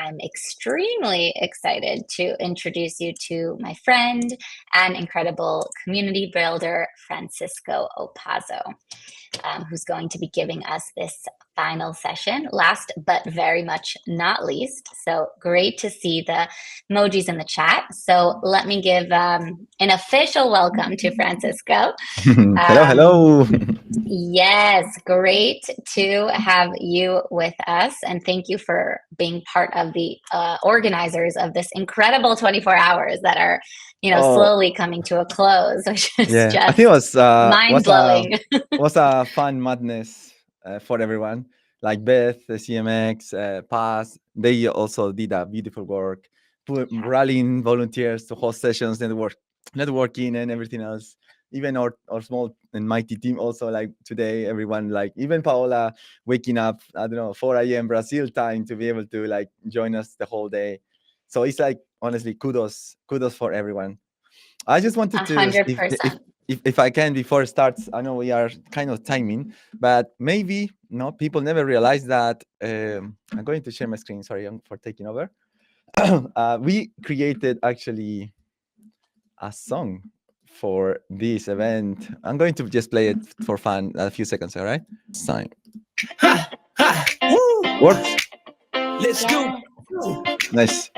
I'm extremely excited to introduce you to my friend and incredible community builder, Francisco Opazo, who's going to be giving us this final session, last but very much not least. So great to see the emojis in the chat. So let me give an official welcome to Francisco. Hello. Yes, great to have you with us. And thank you for being part of the organizers of this incredible 24 hours that are, slowly coming to a close, which is just I think it was mind-blowing. was a fun madness for everyone. Like Beth, the CMX, Paz, they also did a beautiful work, rallying volunteers to host sessions, networking, and everything else. Even our small and mighty team also, like today, everyone, like even Paola waking up, 4 a.m. Brazil time to be able to like join us the whole day. So it's like, honestly, kudos for everyone. I just wanted to, 100%. if I can, before it starts, I know we are kind of timing, but maybe people never realize that. I'm going to share my screen. Sorry for taking over. We created actually a song for this event. I'm going to just play it for fun, a few seconds. All right? Sign. Works. Let's go. Nice.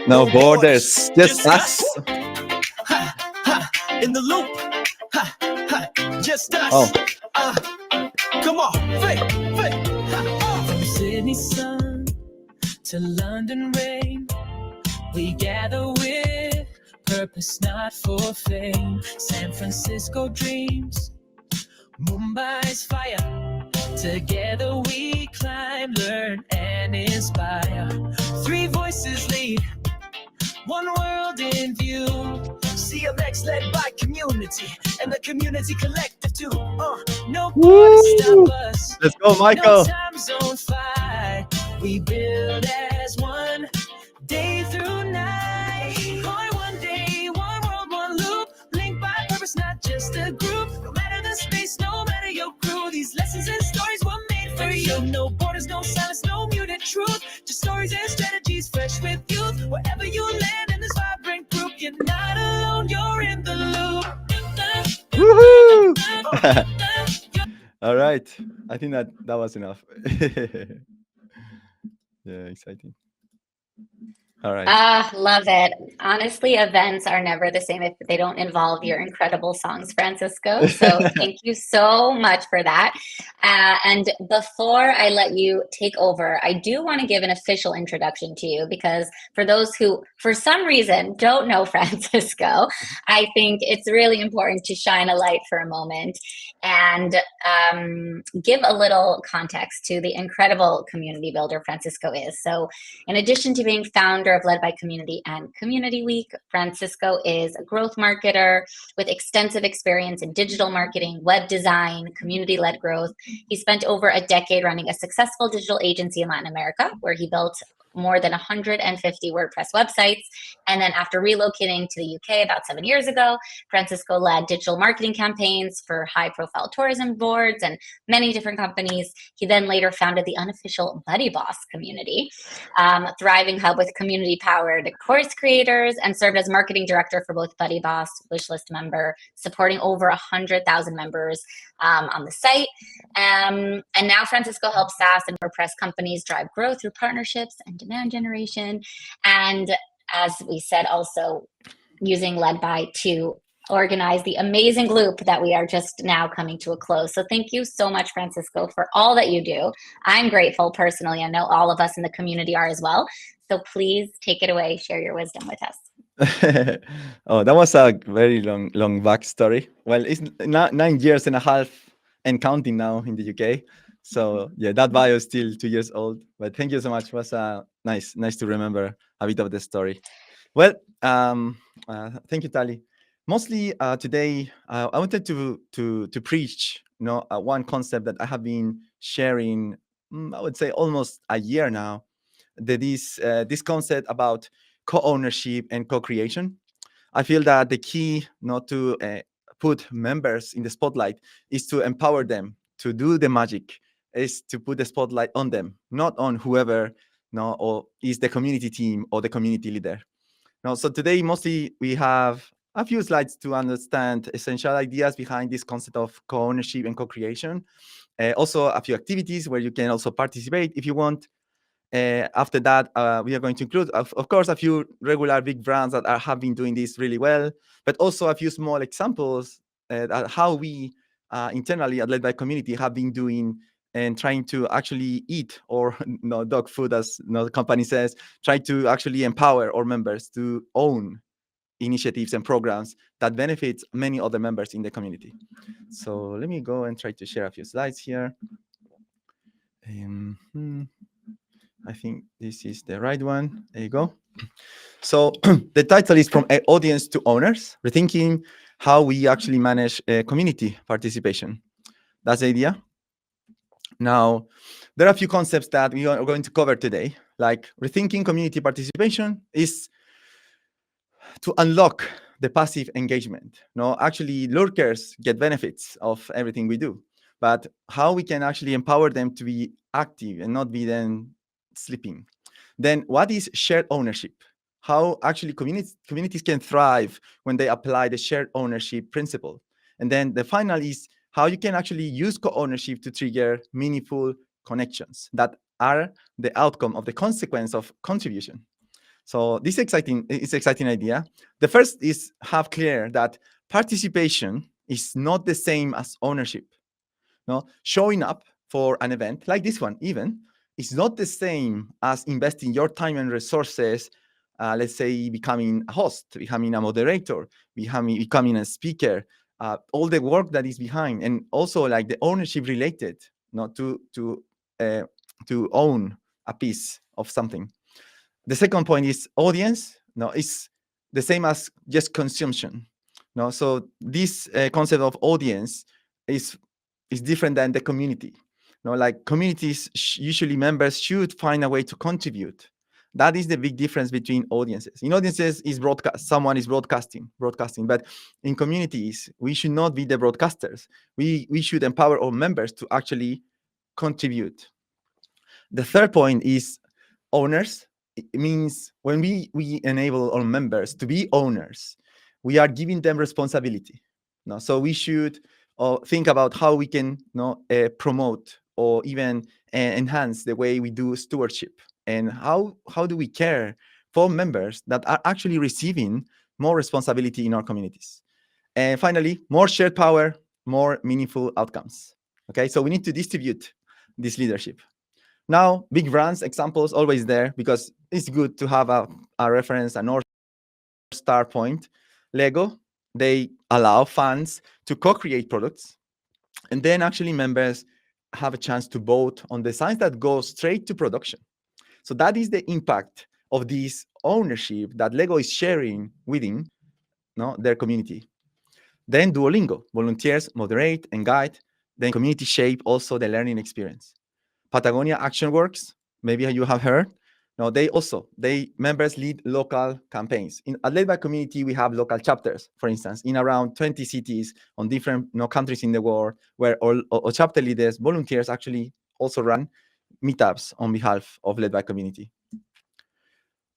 No borders, just us. In the loop. Just us. Come on. From Sydney sun to London rain, we gather with purpose, not for fame. San Francisco dreams, Mumbai's fire. Together we climb, learn, and inspire. 3 voices lead, 1 world in view. CMX led by community, and the community collective too. Nobody stop us. Let's go, Michael. No time zone fight. We build as one, day through night. One day, 1 world, 1 loop. Linked by purpose, not just a group. No matter the space, no matter your crew. These lessons and stories were made for you. No borders, no silence, no muted truth. Just stories and strategies fresh with youth. Wherever you land in this vibrant group, you're not alone, you're in the loop. Woohoo! All right. I think that was enough. Yeah, exciting. All right. Love it. Honestly, events are never the same if they don't involve your incredible songs, Francisco. So thank you so much for that. And before I let you take over, I do want to give an official introduction to you, because for those who, for some reason, don't know Francisco, I think it's really important to shine a light for a moment and give a little context to the incredible community builder Francisco is. So in addition to being founder of Led by Community and Community Week, Francisco is a growth marketer with extensive experience in digital marketing, web design, community-led growth. He spent over a decade running a successful digital agency in Latin America, where he built more than 150 WordPress websites. And then after relocating to the UK about 7 years ago, Francisco led digital marketing campaigns for high-profile tourism boards and many different companies. He then later founded the unofficial Buddy Boss community, thriving hub with community-powered course creators, and served as marketing director for both Buddy Boss, Wishlist member, supporting over 100,000 members on the site. And now Francisco helps SaaS and WordPress companies drive growth through partnerships and demand generation. And as we said, also using Led By to organize the amazing loop that we are just now coming to a close. So thank you so much, Francisco, for all that you do. I'm grateful personally. I know all of us in the community are as well. So please take it away. Share your wisdom with us. Oh, that was a very long backstory. Well, it's 9 years and a half and counting now in the UK. So yeah, that bio is still 2 years old. But thank you so much. It was nice to remember a bit of the story. Well, thank you, Tali. Mostly today, I wanted to preach, one concept that I have been sharing. I would say almost a year now. This concept about co-ownership and co-creation. I feel that the key not to put members in the spotlight is to empower them to do the magic, is to put the spotlight on them, not on whoever no, or is the community team or the community leader. Now, so today mostly we have a few slides to understand essential ideas behind this concept of co-ownership and co-creation. Also a few activities where you can also participate if you want. After that, we are going to include, of course, a few regular big brands that have been doing this really well, but also a few small examples at how we internally at Led by Community have been doing and trying to actually eat, or no, dog food, as the company says, try to actually empower our members to own initiatives and programs that benefit many other members in the community. So let me go and try to share a few slides here. I think this is the right one. There you go. So the title is From Audience to Owners, Rethinking How We Actually Manage Community Participation. That's the idea. Now, there are a few concepts that we are going to cover today, like rethinking community participation is to unlock the passive engagement. No, actually, lurkers get benefits of everything we do, but how we can actually empower them to be active and not be then sleeping. Then what is shared ownership? How actually communities can thrive when they apply the shared ownership principle. And then the final is how you can actually use co-ownership to trigger meaningful connections that are the outcome of the consequence of contribution. So this exciting idea. The first is have clear that participation is not the same as ownership. No, showing up for an event like this one even is not the same as investing your time and resources. Let's say becoming a host, becoming a moderator, becoming a speaker, all the work that is behind, and also like the ownership related, not to own a piece of something. The second point is audience. No, it's the same as just consumption. No, so this concept of audience is different than the community. No, like communities, usually members should find a way to contribute. That is the big difference between audiences. In audiences is broadcast, someone is broadcasting, but in communities, we should not be the broadcasters. We should empower our members to actually contribute. The third point is owners. It means when we enable our members to be owners, we are giving them responsibility. No? So we should think about how we can promote or even enhance the way we do stewardship, and how do we care for members that are actually receiving more responsibility in our communities. And finally, more shared power, more meaningful outcomes. Okay, so we need to distribute this leadership. Now, big brands, examples always there, because it's good to have a reference, a North Star point. Lego, they allow fans to co-create products, and then actually members have a chance to vote on designs that go straight to production. So that is the impact of this ownership that Lego is sharing within their community. Then Duolingo, volunteers moderate and guide, then community shape also the learning experience. Patagonia Action Works, maybe you have heard. No, they members lead local campaigns. In Led by Community, we have local chapters, for instance, in around 20 cities on different countries in the world, where all chapter leaders, volunteers actually also run meetups on behalf of Led by Community.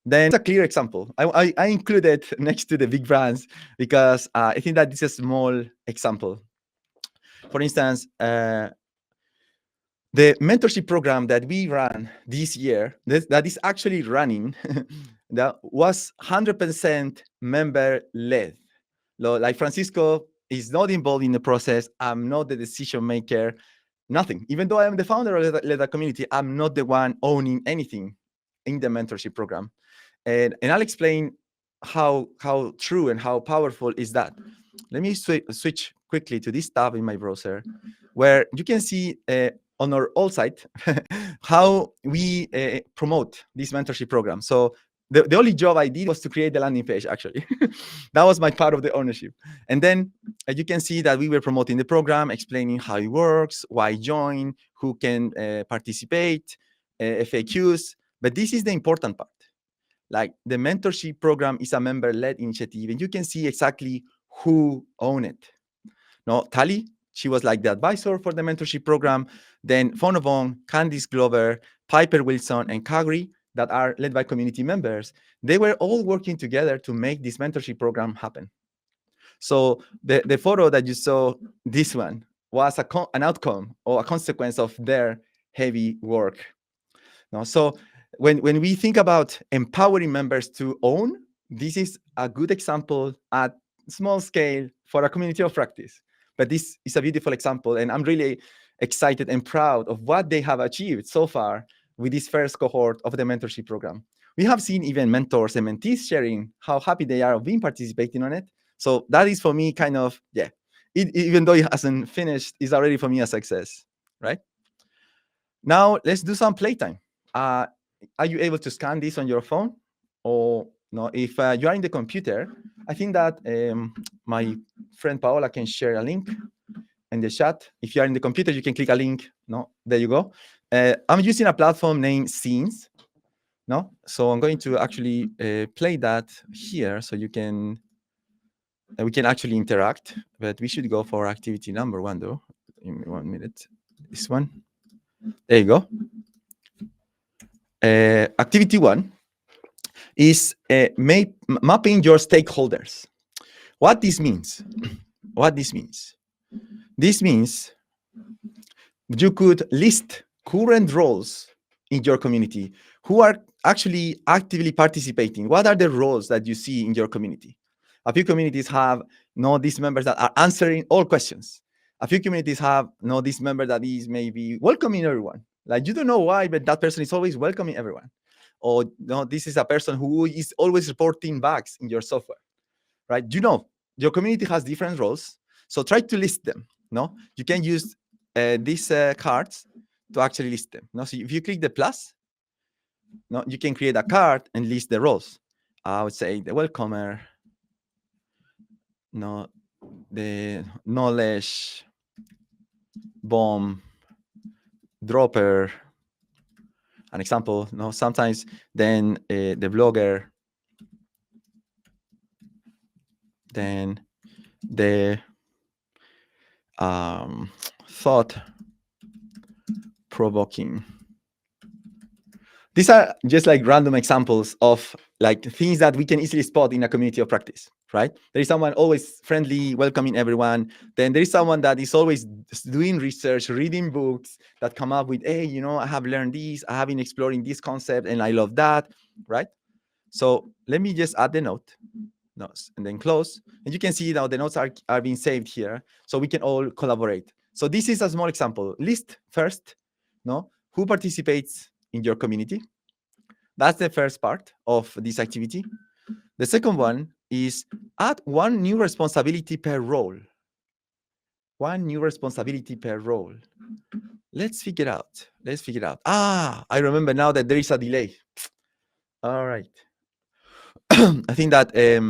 Then it's a clear example. I included next to the big brands because I think that this is a small example. For instance, the mentorship program that we ran this year, that is actually running, that was 100% member-led. Like Francisco is not involved in the process. I'm not the decision maker, nothing. Even though I am the founder of the community, I'm not the one owning anything in the mentorship program. And I'll explain how true and how powerful is that. Let me switch quickly to this tab in my browser, where you can see on our old site how we promote this mentorship program. So the only job I did was to create the landing page, actually. That was my part of the ownership. And then you can see that we were promoting the program, explaining how it works, why join, who can participate, FAQs. But this is the important part. Like the mentorship program is a member-led initiative, and you can see exactly who own it. No, Tali, she was like the advisor for the mentorship program. Then Fonobon, Candice Glover, Piper Wilson, and Kagri, that are led by community members, they were all working together to make this mentorship program happen. So the photo that you saw, this one, was an outcome or a consequence of their heavy work. No? So when we think about empowering members to own, this is a good example at small scale for a community of practice. But this is a beautiful example, and I'm really excited and proud of what they have achieved so far with this first cohort of the mentorship program. We have seen even mentors and mentees sharing how happy they are of being participating on it. So that is for me kind of, yeah, even though it hasn't finished, it's already for me a success, right? Now let's do some playtime. Are you able to scan this on your phone? Or no, if you are in the computer, I think that my friend Paola can share a link in the chat. If you are in the computer, you can click a link. No, there you go. I'm using a platform named Scenes. No, so I'm going to actually play that here, so you can we can actually interact. But we should go for activity number 1, though. Give me 1 minute. This one. There you go. Activity 1 is mapping your stakeholders. What this means? What this means? This means you could list current roles in your community who are actually actively participating. What are the roles that you see in your community? A few communities have these members that are answering all questions. A few communities have this member that is maybe welcoming everyone. Like, you don't know why, but that person is always welcoming everyone. Or this is a person who is always reporting bugs in your software, right? Your community has different roles, so try to list them. No, you can use these cards to actually list them. No, so if you click the plus, you can create a card and list the roles. I would say the welcomer, the knowledge bomb dropper. An example, sometimes then the blogger, then the thought provoking. These are just like random examples of like things that we can easily spot in a community of practice, right? There is someone always friendly, welcoming everyone. Then there is someone that is always doing research, reading books that come up with, hey, I have learned this, I have been exploring this concept, and I love that, right? So let me just add the note, and then close. And you can see now the notes are being saved here, so we can all collaborate. So this is a small example. List first, who participates in your community. That's the first part of this activity. The second one is add one new responsibility per role. One new responsibility per role. Let's figure out. I remember now that there is a delay. All right. I think that there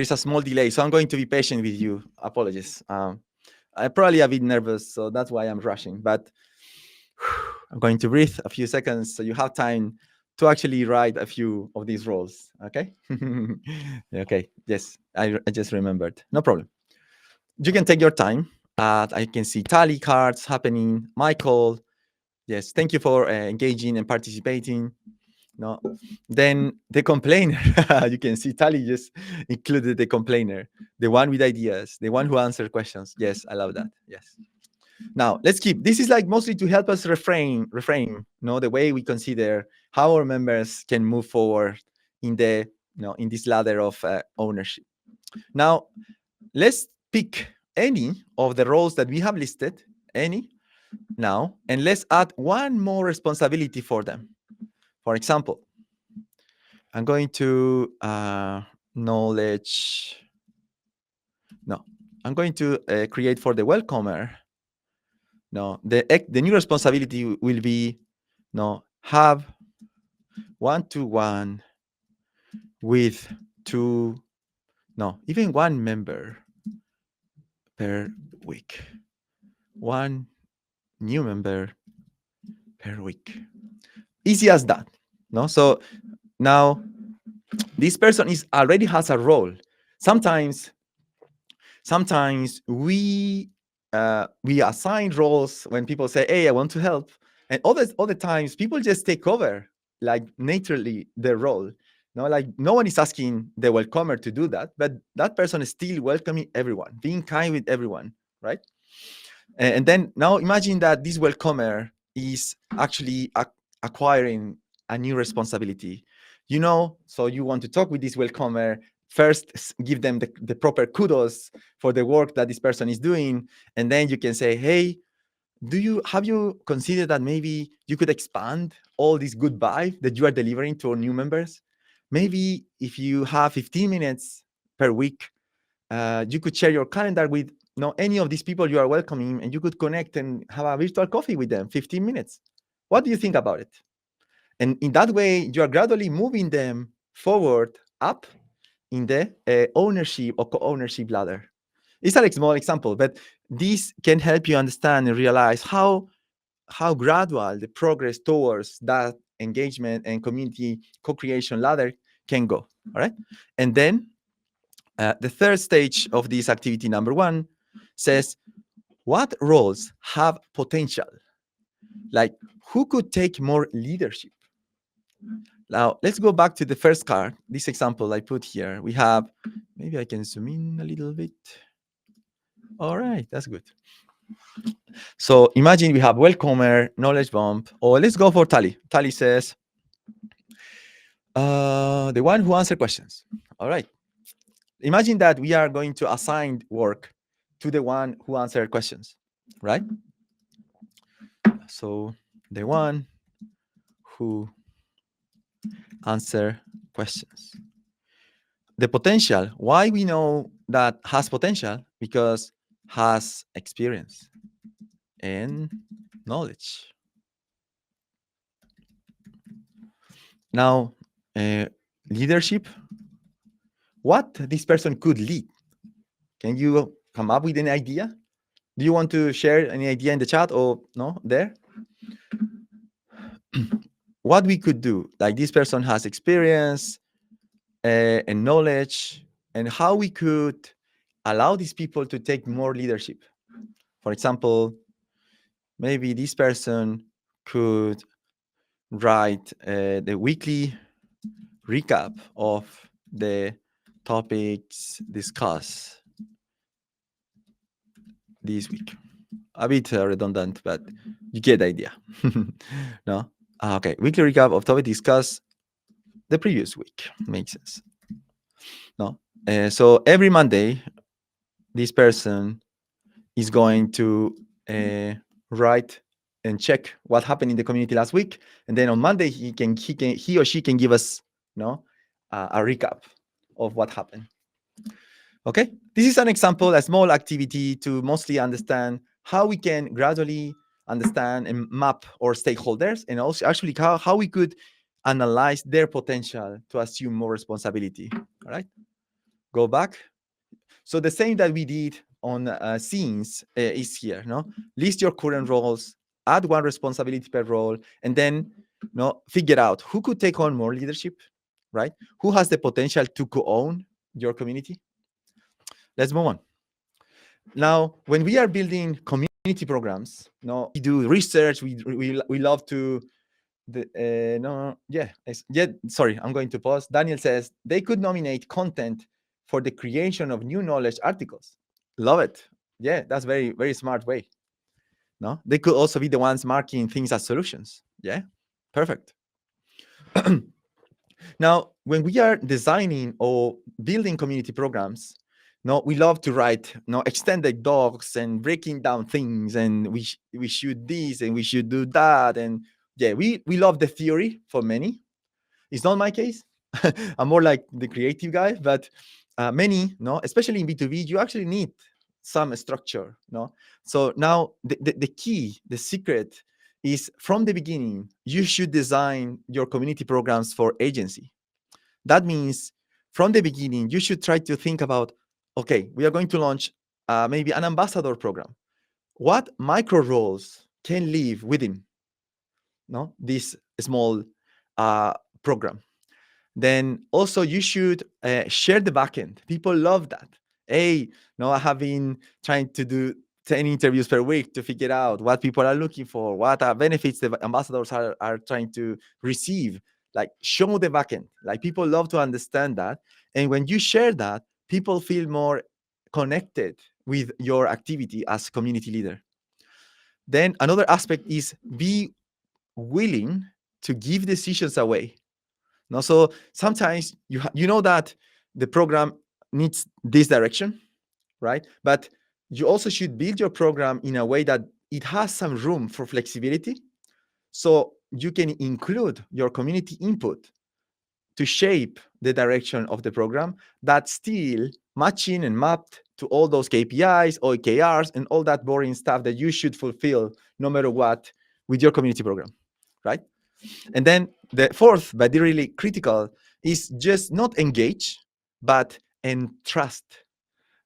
is a small delay, so I'm going to be patient with you. Apologies. I'm probably a bit nervous, so that's why I'm rushing. But I'm going to breathe a few seconds so you have time to actually write a few of these roles. Okay? Okay. Yes, I just remembered. No problem. You can take your time. I can see tally cards happening. Michael, yes, thank you for engaging and participating. Then the complainer. You can see Tali just included the complainer, the one with ideas, the one who answered questions. Yes, I love that. Yes. Now let's keep. This is like mostly to help us reframe, the way we consider how our members can move forward in the, in this ladder of ownership. Now let's pick any of the roles that we have listed, now, and let's add one more responsibility for them. For example, I'm going to knowledge. No, I'm going to create for the welcomer. No, the new responsibility will be have one-to-one with even one member per week. One new member per week. Easy as that. So now this person already has a role. Sometimes we assign roles when people say, hey, I want to help. And all the times people just take over like naturally their role. Like no one is asking the welcomer to do that, but that person is still welcoming everyone, being kind with everyone, right? And then now imagine that this welcomer is actually acquiring a new responsibility. So you want to talk with this welcomer, first give them the proper kudos for the work that this person is doing, and then you can say, hey, have you considered that maybe you could expand all this good vibe that you are delivering to our new members? Maybe if you have 15 minutes per week, you could share your calendar with any of these people you are welcoming, and you could connect and have a virtual coffee with them, 15 minutes. What do you think about it? And in that way, you are gradually moving them forward up in the ownership or co-ownership ladder. It's a small example, but this can help you understand and realize how gradual the progress towards that engagement and community co-creation ladder can go. All right. And then the third stage of this activity, number 1, says, what roles have potential? Like, who could take more leadership? Now, let's go back to the first card, this example I put here. We have, maybe I can zoom in a little bit. All right, that's good. So imagine we have welcomer, knowledge bump, or let's go for Tali. Tali says, the one who answers questions. All right. Imagine that we are going to assign work to the one who answers questions, right? So the one who answers questions. The potential, why we know that has potential? Because has experience and knowledge. Now, leadership, what this person could lead. Can you come up with an idea? Do you want to share any idea in the chat or no there? What we could do, like this person has experience and knowledge, and how we could allow these people to take more leadership. For example, maybe this person could write the weekly recap of the topics discussed this week. A bit redundant, but you get the idea. No? Okay, weekly recap of topic discussed the previous week. Makes sense. No? So every Monday, this person is going to write and check what happened in the community last week, and then on Monday he or she can give us a recap of what happened. Okay, this is an example, a small activity to mostly understand how we can gradually understand and map our stakeholders, and also actually how we could analyze their potential to assume more responsibility. All right, go back. So the same that we did on scenes is here. List your current roles, add one responsibility per role, and then figure out who could take on more leadership, right? Who has the potential to co-own your community? Let's move on. Now, when we are building community programs, we do research. We love to. Sorry, I'm going to pause. Daniel says they could nominate content for the creation of new knowledge articles. Love it. Yeah, that's very, very smart way. No, they could also be the ones marking things as solutions. Yeah, perfect. Now, when we are designing or building community programs, we love to write extended docs and breaking down things, and we should this and we should do that, and yeah, we love the theory for many. It's not my case. I'm more like the creative guy, but many, especially in B2B, you actually need some structure. So now the key, the secret is from the beginning, you should design your community programs for agency. That means from the beginning, you should try to think about, okay, we are going to launch maybe an ambassador program. What micro roles can live within this small program? Then also you should share the backend. People love that. Hey, I have been trying to 10 interviews per week to figure out what people are looking for, what are benefits the ambassadors are trying to receive. Like, show the backend. Like, people love to understand that. And when you share that, people feel more connected with your activity as community leader. Then another aspect is be willing to give decisions away. Now, so sometimes you know that the program needs this direction, right? But you also should build your program in a way that it has some room for flexibility, so you can include your community input to shape the direction of the program that's still matching and mapped to all those KPIs, OKRs, and all that boring stuff that you should fulfill no matter what with your community program, right? And then the fourth, but really critical, is just not engage, but entrust,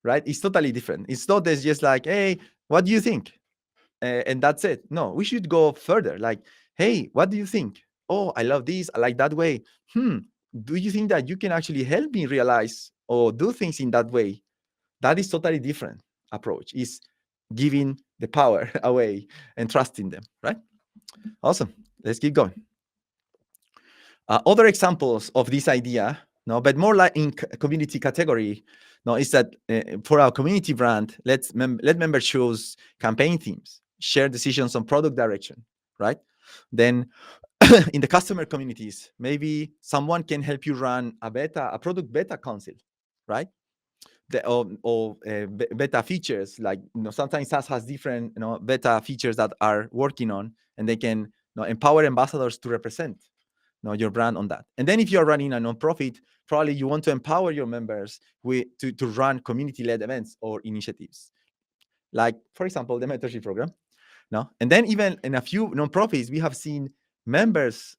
right? It's totally different. It's not just like, hey, what do you think? And that's it. No, we should go further. Like, hey, what do you think? Oh, I love this. I like that way. Do you think that you can actually help me realize or do things in that way? That is totally different approach. Is giving the power away and trusting them, right? Awesome. Let's keep going. Other examples of this idea, no, but more like in community category, no, is that for our community brand, let members choose campaign themes, share decisions on product direction, right? Then in the customer communities, maybe someone can help you run a product beta council, right? Or beta features, like, sometimes SaaS has different beta features that are working on, and they can empower ambassadors to represent your brand on that. And then if you're running a nonprofit, probably you want to empower your members to run community-led events or initiatives, like, for example, the mentorship program. And then even in a few nonprofits, we have seen members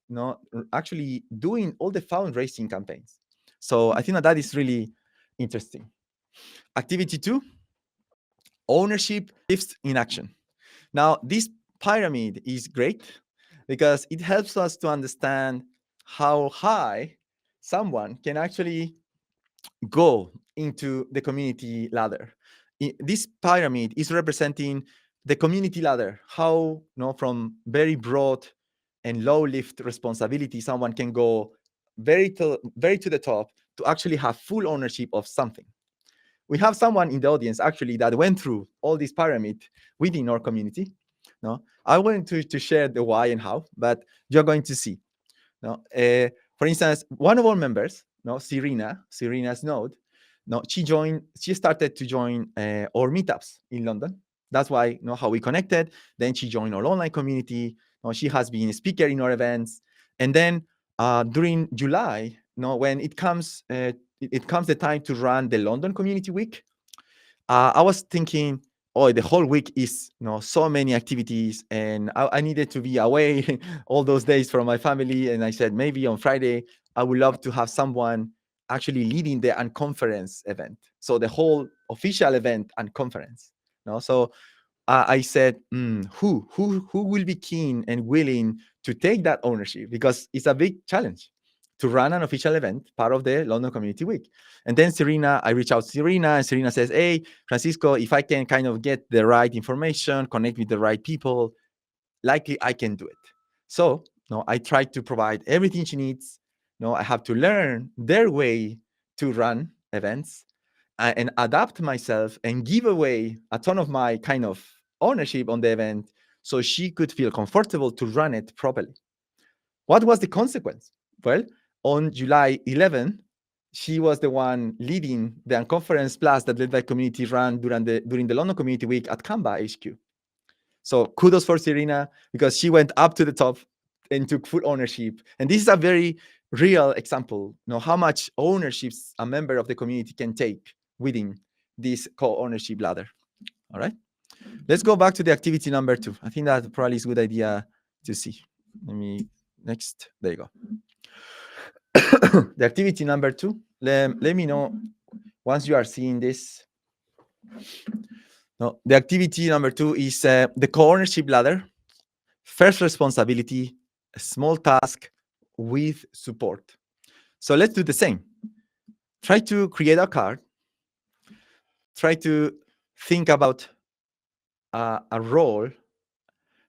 actually doing all the fundraising campaigns. So I think that is really interesting. Activity 2, ownership shifts in action. Now, this pyramid is great because it helps us to understand how high someone can actually go into the community ladder. This pyramid is representing the community ladder, how from very broad and low lift responsibility someone can go very to the top to actually have full ownership of something. We have someone in the audience actually that went through all this pyramid within our community. I want to share the why and how, but you're going to see. For instance, one of our members, Serena's node, she started to join our meetups in London. That's why how we connected. Then she joined our online community. She has been a speaker in our events. And then during July, when it comes the time to run the London Community Week, I was thinking, the whole week is so many activities, and I needed to be away all those days from my family. And I said, maybe on Friday, I would love to have someone actually leading the unconference event. So the whole official event and conference. So I said, who will be keen and willing to take that ownership? Because it's a big challenge to run an official event, part of the London Community Week. And then I reach out to Serena, and Serena says, hey, Francisco, if I can kind of get the right information, connect with the right people, likely I can do it. So I try to provide everything she needs. I have to learn their way to run events and adapt myself and give away a ton of my kind of ownership on the event so she could feel comfortable to run it properly. What was the consequence? Well, on July 11, she was the one leading the Unconference Plus that Led by Community ran during the London Community Week at Canva HQ. So kudos for Serena, because she went up to the top and took full ownership. And this is a very real example, how much ownership a member of the community can take within this co-ownership ladder. All right, let's go back to the activity number 2. I think that probably is a good idea to see. Next, there you go. The activity number 2, let me know once you are seeing this. The activity number 2 is the co-ownership ladder. First responsibility, a small task with support. So let's do the same. Try to create a card. Try to think about a role,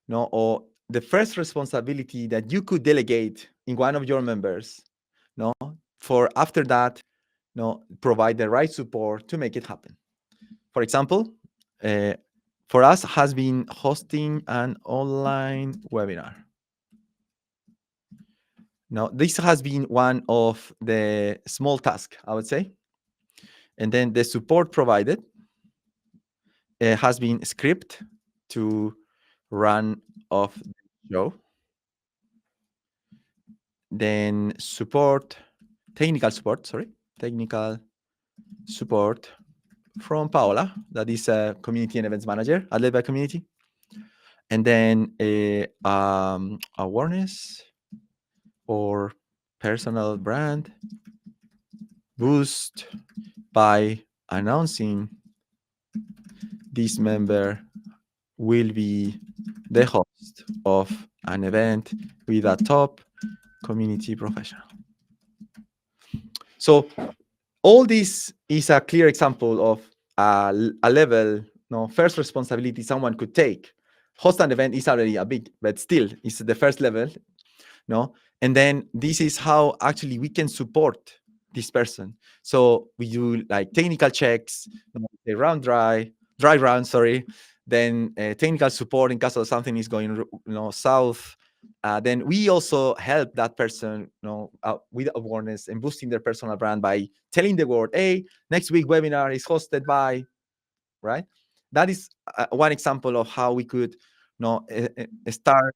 no, or the first responsibility that you could delegate in one of your members, no, for after that, no, provide the right support to make it happen. For example, for us has been hosting an online webinar. Now, this has been one of the small tasks, I would say. And then the support provided has been script to run off the show. Then technical support from Paola, that is a community and events manager at Led by Community. And then awareness or personal brand boost by announcing this member will be the host of an event with a top community professional. So all this is a clear example of a level, no, first responsibility someone could take. Host an event is already a big, but still it's the first level, no? And then this is how actually we can support this person. So we do like technical checks, the dry run, sorry. Then technical support in case of something is going, south. Then we also help that person, with awareness and boosting their personal brand by telling the world, hey, next week webinar is hosted by, right? That is one example of how we could, start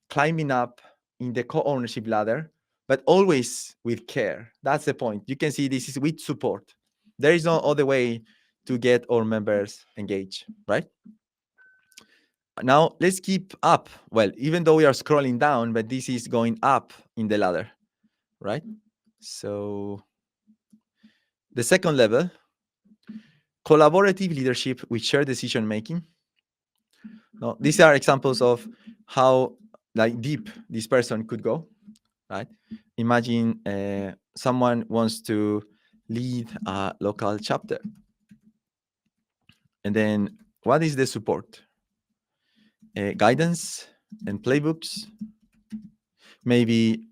climbing up in the co-ownership ladder, but always with care. That's the point. You can see this is with support. There is no other way to get our members engaged, right? Now let's keep up. Well, even though we are scrolling down, but this is going up in the ladder, right? So the second level, collaborative leadership with shared decision making. Now, these are examples of how like deep this person could go, right? Imagine someone wants to lead a local chapter. And then what is the support? Guidance and playbooks, maybe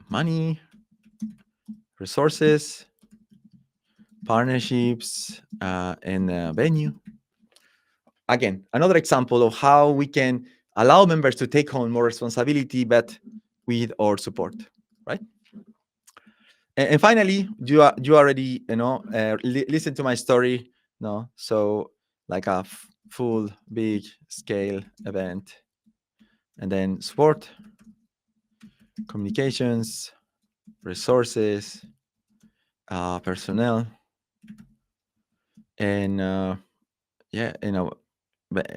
money, resources, partnerships, and venue. Again, another example of how we can allow members to take on more responsibility, but with our support, right? And finally, you already listen to my story, no? So like a full big scale event, and then support, communications, resources, personnel, and but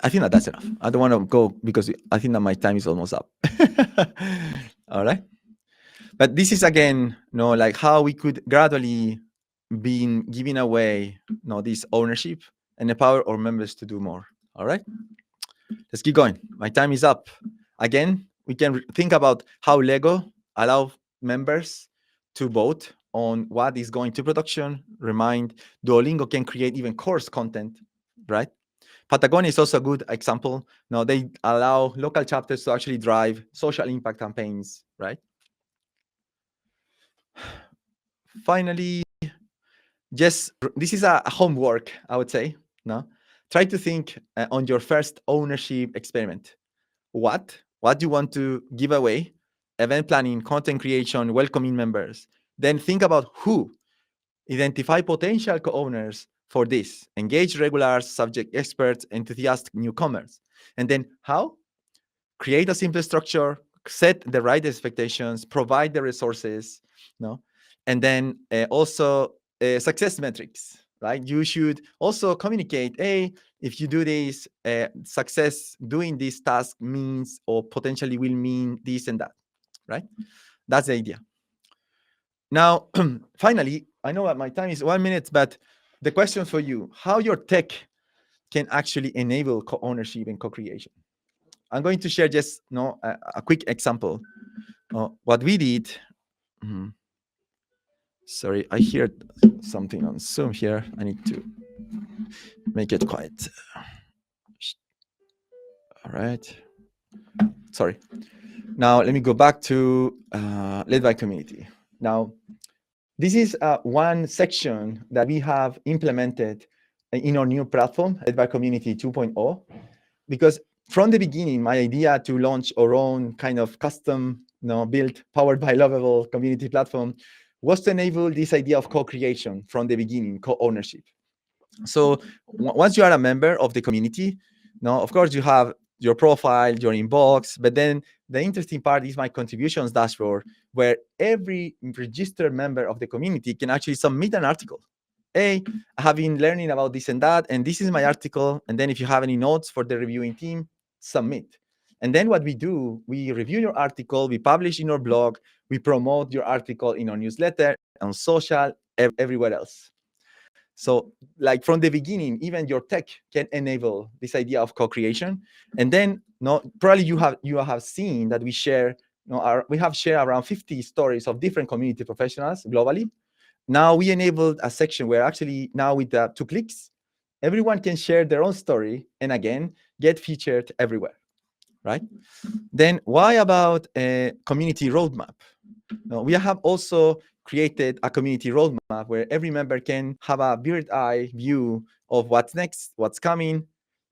I think that's enough. I don't want to go because I think that my time is almost up. All right. But this is again, like how we could gradually be giving away, this ownership and empower our members to do more. All right. Let's keep going. My time is up. Again, we can think about how Lego allow members to vote on what is going to production. Remind Duolingo can create even course content, right? Patagonia is also a good example. Now they allow local chapters to actually drive social impact campaigns, right? Finally, this is a homework, I would say. No, try to think on your first ownership experiment. What do you want to give away? Event planning, content creation, welcoming members. Then think about who. Identify potential co-owners for this. Engage regulars, subject experts, enthusiastic newcomers. And then how? Create a simple structure, set the right expectations, provide the resources, and then also success metrics, right? You should also communicate, hey, if you do this, success doing this task means or potentially will mean this and that, right? That's the idea. Now, finally, I know that my time is 1 minute, but the question for you, how your tech can actually enable co-ownership and co-creation. I'm going to share just a quick example. What we did. Sorry, I hear something on Zoom here. I need to make it quiet. All right. Sorry. Now let me go back to led by community. Now, this is one section that we have implemented in our new platform, led by community 2.0, because from the beginning, my idea to launch our own kind of custom, built, powered by Lovable community platform was to enable this idea of co-creation from the beginning, co-ownership. So once you are a member of the community, now of course you have your profile, your inbox, but then the interesting part is my contributions dashboard, where every registered member of the community can actually submit an article. Hey, I have been learning about this and that, and this is my article. And then if you have any notes for the reviewing team, submit. And then what we do, we review your article, we publish in our blog, we promote your article in our newsletter, on social, everywhere else. So like from the beginning, even your tech can enable this idea of co-creation. And then probably you have seen that we share, we have shared around 50 stories of different community professionals globally. Now we enabled a section where actually now with 2 clicks, everyone can share their own story and again, get featured everywhere, right? Then why about a community roadmap? We have also created a community roadmap where every member can have a bird's eye view of what's next, what's coming,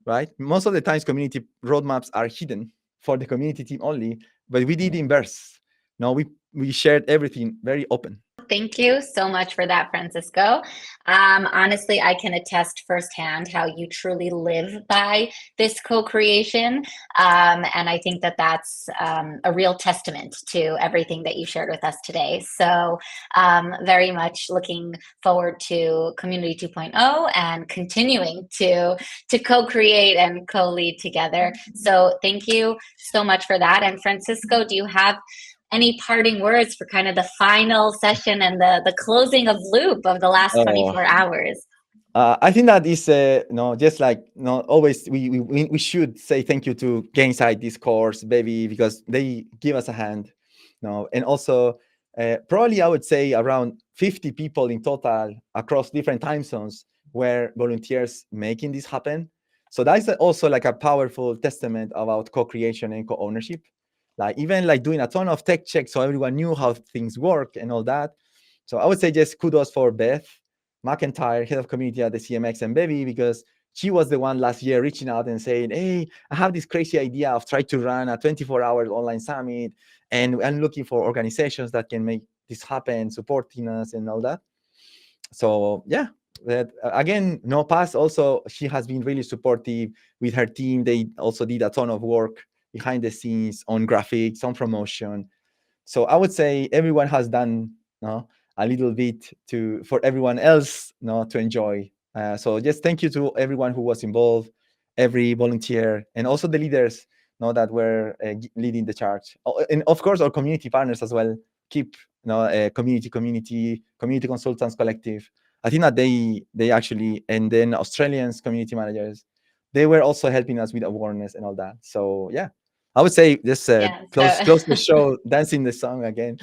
right? Most of the times community roadmaps are hidden for the community team only, but we did inverse. Now we shared everything very open. Thank you so much for that, Francisco. Honestly, I can attest firsthand how you truly live by this co-creation. And I think that that's a real testament to everything that you shared with us today. So very much looking forward to Community 2.0 and continuing to co-create and co-lead together. So thank you so much for that. And Francisco, do you have any parting words for kind of the final session and the closing of loop of the last 24 hours? I think that is just like always we should say thank you to Gainside Discourse, baby, because they give us a hand. And also probably I would say around 50 people in total across different time zones were volunteers making this happen. So that's also like a powerful testament about co-creation and co-ownership. Like even like doing a ton of tech checks so everyone knew how things work and all that. So I would say just kudos for Beth McIntyre, head of community at the CMX, and Baby, because she was the one last year reaching out and saying, hey, I have this crazy idea of trying to run a 24-hour online summit, and I'm looking for organizations that can make this happen, supporting us and all that. So yeah, that again, Paz also, she has been really supportive with her team. They also did a ton of work behind the scenes on graphics, on promotion. So I would say everyone has done a little bit for everyone else to enjoy. So just thank you to everyone who was involved, every volunteer, and also the leaders that were leading the charge. And of course, our community partners as well. Keep community consultants collective. I think that they actually, and then Australians community managers, they were also helping us with awareness and all that. So yeah, I would say just close the show, dancing the song again.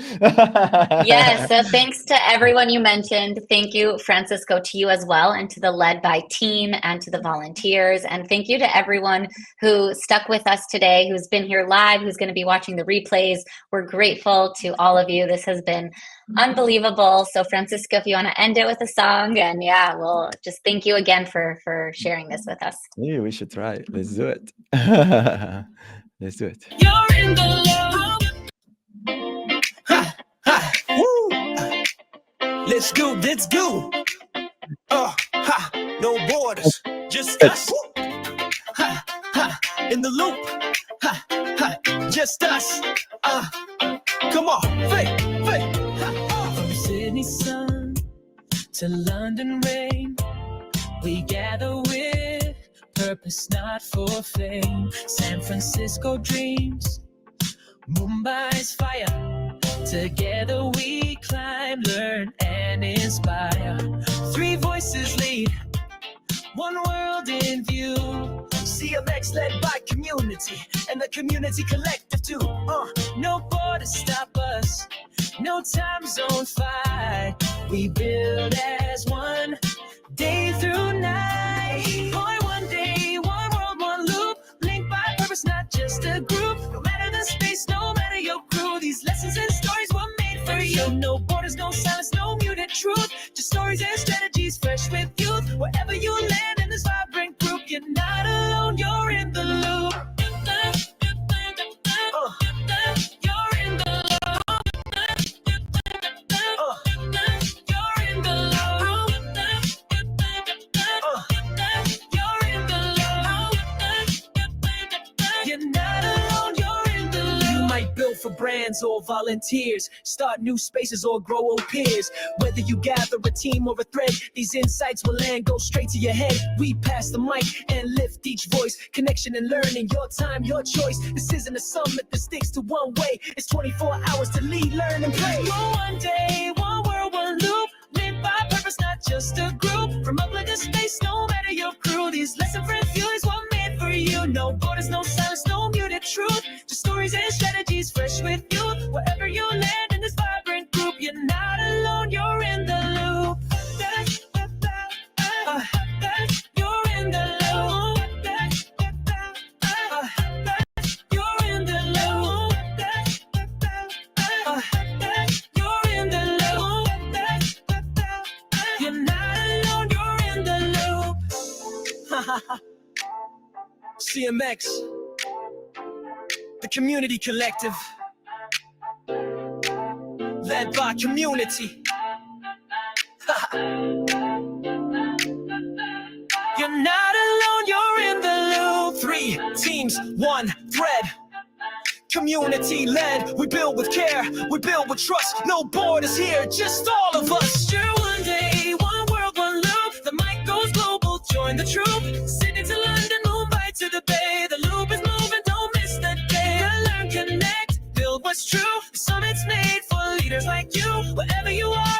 Yes, so thanks to everyone you mentioned. Thank you, Francisco, to you as well, and to the Led by team and to the volunteers. And thank you to everyone who stuck with us today, who's been here live, who's going to be watching the replays. We're grateful to all of you. This has been unbelievable. So Francisco, if you want to end it with a song, and yeah, we'll just thank you again for sharing this with us. Yeah, we should try it. Let's do it. Let's do it. You're in the love. Ha, ha. Woo. Let's go. Ha, no borders, just us. Ha, ha. In the loop. Ha, ha. Just us. Come on, fake. From Sydney sun to London rain, we gather with purpose, not for fame. San Francisco dreams, Mumbai's fire. Together we climb, learn, and inspire. 3 voices lead, one world in view. CMX led by community, and the community collective too. No borders stop us, no time zone fight. We build as one, day through night. Boy, one day, one world, one loop, linked by purpose, for brands or volunteers, start new spaces or grow old peers. Whether you gather a team or a thread, these insights will land, go straight to your head. We pass the mic and lift each voice, connection and learning, your time, your choice. This isn't a summit that sticks to one way, it's 24 hours to lead, learn and play. One day, one world, one loop, live by purpose, not just a group. From upland to space, no matter your crew, these lesson friends fuels what made for you. No borders, no silence, no muted truth, just stories and strategies fresh with youth. Wherever you land in this vibrant group, you're not alone, you're in the loop. You're in the loop. You're in the loop. You're in the loop. You're not alone, you're in the loop. CMX, the Community Collective, led by community. You're not alone, you're in the loop. 3 teams, 1 thread. Community led, we build with care, we build with trust. No borders here, just all of us. Sure, one day, one world, one loop. The mic goes global, join the troop. Sydney to London, Mumbai to the Bay. The loop is moving, don't miss the day. Learn, connect, build what's true. The summit's made for leaders like you. Wherever you are,